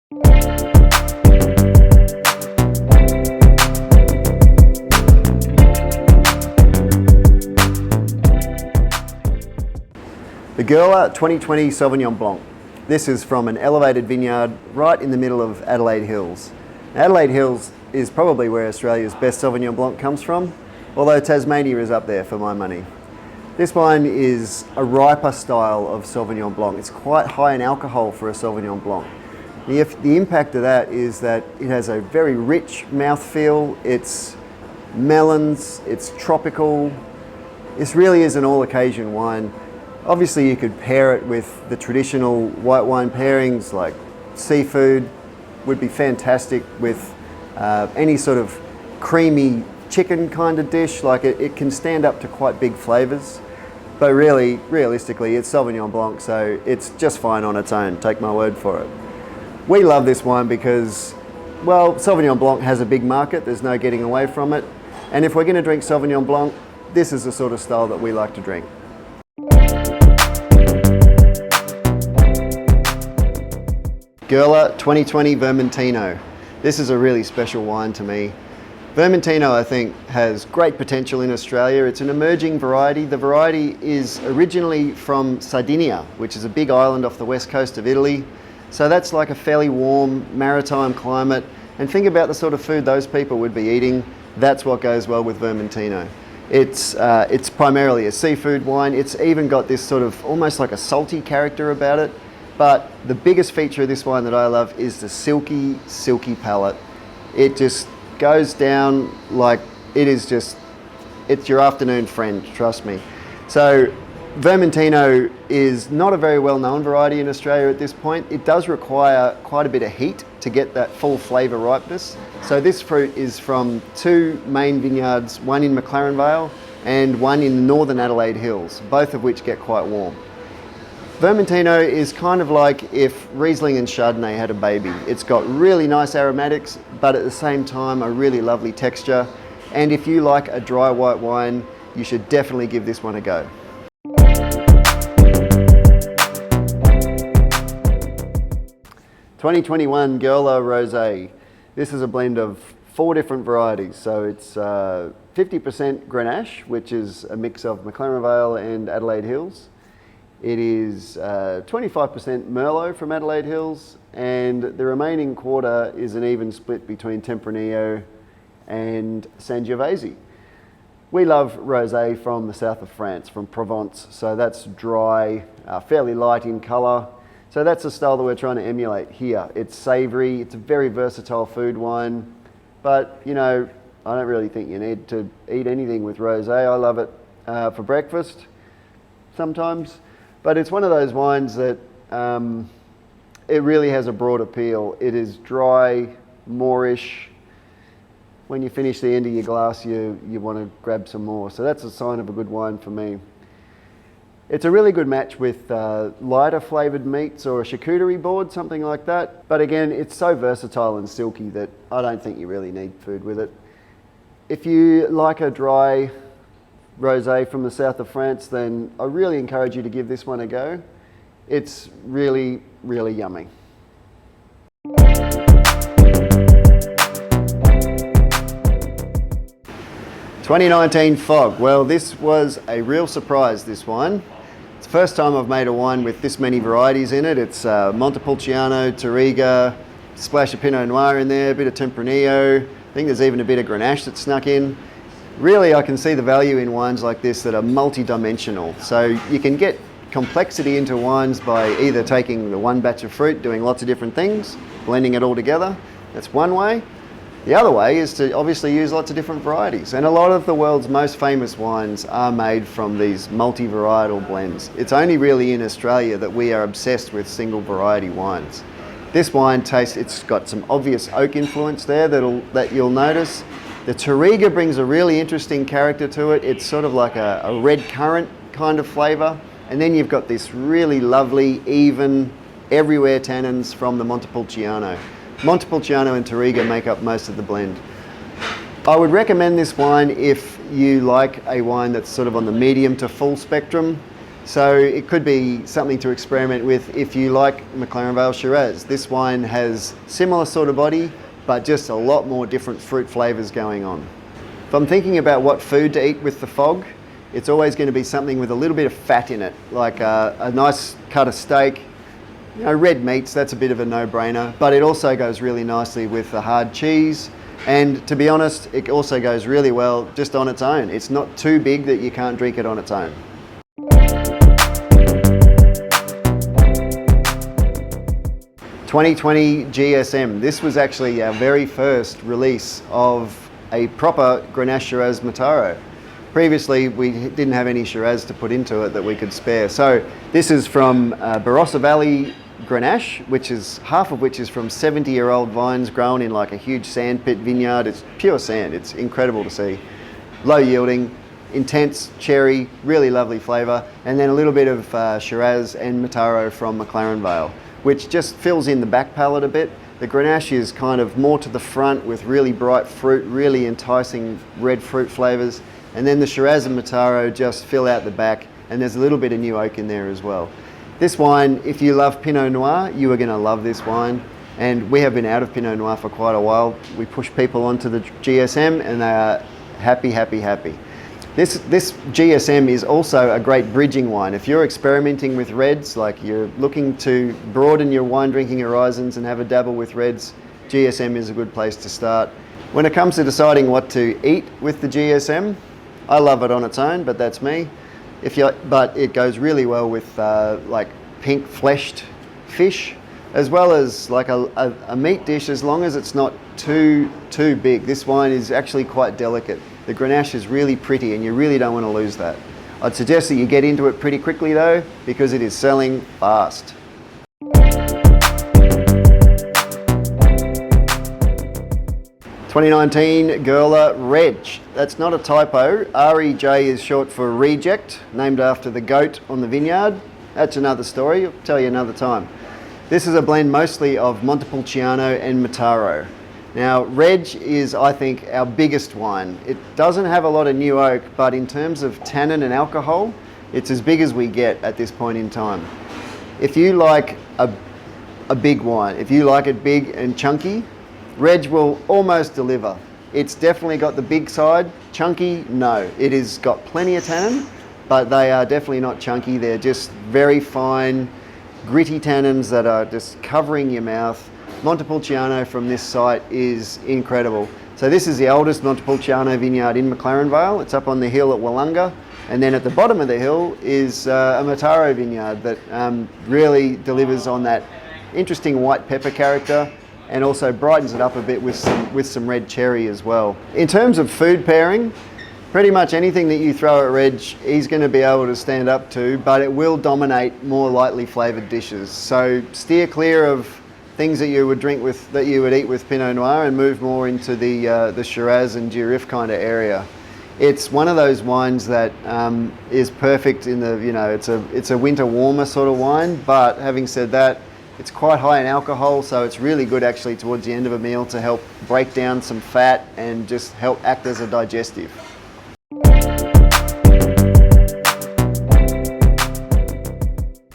The Gerler 2020 Sauvignon Blanc. This is from an elevated vineyard right in the middle of Adelaide Hills. Adelaide Hills is probably where Australia's best Sauvignon Blanc comes from, although Tasmania is up there for my money. This wine is a riper style of Sauvignon Blanc. It's quite high in alcohol for a Sauvignon Blanc. The impact of that is that it has a very rich mouthfeel. It's melons, it's tropical. This really is an all-occasion wine. Obviously you could pair it with the traditional white wine pairings like seafood, would be fantastic with any sort of creamy chicken kind of dish. Like it can stand up to quite big flavors. But really, realistically, it's Sauvignon Blanc, so it's just fine on its own, take my word for it. We love this wine because, well, Sauvignon Blanc has a big market, there's no getting away from it. And if we're going to drink Sauvignon Blanc, this is the sort of style that we like to drink. Gerler 2020 Vermentino. This is a really special wine to me. Vermentino, I think, has great potential in Australia. It's an emerging variety. The variety is originally from Sardinia, which is a big island off the west coast of Italy. So that's like a fairly warm maritime climate. And think about the sort of food those people would be eating. That's what goes well with Vermentino. It's primarily a seafood wine. It's even got this sort of almost like a salty character about it. But the biggest feature of this wine that I love is the silky, silky palate. It just goes down like it's your afternoon friend, trust me. So Vermentino is not a very well-known variety in Australia at this point. It does require quite a bit of heat to get that full flavour ripeness. So this fruit is from two main vineyards, one in McLaren Vale and one in the northern Adelaide Hills, both of which get quite warm. Vermentino is kind of like if Riesling and Chardonnay had a baby. It's got really nice aromatics, but at the same time a really lovely texture. And if you like a dry white wine, you should definitely give this one a go. (2021) Gerler Rosé. This is a blend of 4 different varieties. So it's 50% Grenache, which is a mix of McLaren Vale and Adelaide Hills. It is 25% Merlot from Adelaide Hills, and the remaining quarter is an even split between Tempranillo and Sangiovese. We love rosé from the south of France, from Provence, so that's dry, fairly light in colour. So that's the style that we're trying to emulate here. It's savoury, it's a very versatile food wine, but you know, I don't really think you need to eat anything with rosé. I love it for breakfast sometimes. But it's one of those wines that it really has a broad appeal. It is dry, moorish. When you finish the end of your glass, you want to grab some more. So that's a sign of a good wine for me. It's a really good match with lighter flavoured meats or a charcuterie board, something like that. But again, it's so versatile and silky that I don't think you really need food with it. If you like a dry rosé from the south of France, then I really encourage you to give this one a go. It's really, really yummy. (2019) Fog. Well, this was a real surprise, this wine. It's the first time I've made a wine with this many varieties in it. It's Montepulciano, Touriga, splash of Pinot Noir in there, a bit of Tempranillo. I think there's even a bit of Grenache that's snuck in. Really, I can see the value in wines like this that are multi-dimensional. So you can get complexity into wines by either taking the one batch of fruit, doing lots of different things, blending it all together. That's one way. The other way is to obviously use lots of different varieties. And a lot of the world's most famous wines are made from these multi-varietal blends. It's only really in Australia that we are obsessed with single variety wines. This wine tastes, it's got some obvious oak influence there that you'll notice. The Touriga brings a really interesting character to it. It's sort of like a red currant kind of flavour. And then you've got this really lovely, even, everywhere tannins from the Montepulciano. Montepulciano and Touriga make up most of the blend. I would recommend this wine if you like a wine that's sort of on the medium to full spectrum. So it could be something to experiment with if you like McLaren Vale Shiraz. This wine has similar sort of body, but just a lot more different fruit flavors going on. If I'm thinking about what food to eat with the fog, it's always going to be something with a little bit of fat in it, like a nice cut of steak. You know, red meats, that's a bit of a no-brainer, but it also goes really nicely with the hard cheese. And to be honest, it also goes really well just on its own. It's not too big that you can't drink it on its own. 2020 GSM. This was actually our very first release of a proper Grenache Shiraz Mataro. Previously, we didn't have any Shiraz to put into it that we could spare. So this is from Barossa Valley Grenache, half of which is from 70-year-old vines grown in like a huge sandpit vineyard. It's pure sand. It's incredible to see. Low yielding, intense cherry, really lovely flavour, and then a little bit of Shiraz and Mataro from McLaren Vale, which just fills in the back palate a bit. The Grenache is kind of more to the front with really bright fruit, really enticing red fruit flavours, and then the Shiraz and Mataro just fill out the back, and there's a little bit of new oak in there as well. This wine, if you love Pinot Noir, you are going to love this wine. And we have been out of Pinot Noir for quite a while. We push people onto the GSM and they are happy, happy, happy. This GSM is also a great bridging wine. If you're experimenting with reds, like you're looking to broaden your wine drinking horizons and have a dabble with reds, GSM is a good place to start. When it comes to deciding what to eat with the GSM, I love it on its own, but that's me. But it goes really well with like pink fleshed fish, as well as like a meat dish, as long as it's not too big. This wine is actually quite delicate. The Grenache is really pretty and you really don't want to lose that. I'd suggest that you get into it pretty quickly though, because it is selling fast. (2019) Gerler Reg. That's not a typo. REJ is short for reject, named after the goat on the vineyard. That's another story, I'll tell you another time. This is a blend mostly of Montepulciano and Mataro. Now, Reg is, I think, our biggest wine. It doesn't have a lot of new oak, but in terms of tannin and alcohol, it's as big as we get at this point in time. If you like a big wine, if you like it big and chunky, Reg will almost deliver. It's definitely got the big side. Chunky, no. It has got plenty of tannin, but they are definitely not chunky. They're just very fine, gritty tannins that are just covering your mouth. Montepulciano from this site is incredible. So this is the oldest Montepulciano vineyard in McLaren Vale. It's up on the hill at Wollonga. And then at the bottom of the hill is a Mataro vineyard that really delivers on that interesting white pepper character, and also brightens it up a bit with some red cherry as well. In terms of food pairing, pretty much anything that you throw at Reg, he's going to be able to stand up to, but it will dominate more lightly flavoured dishes. So steer clear of things that you would eat with Pinot Noir and move more into the Shiraz and Durif kind of area. It's one of those wines that is perfect in the, it's a winter warmer sort of wine, but having said that, it's quite high in alcohol, so it's really good actually towards the end of a meal to help break down some fat and just help act as a digestive.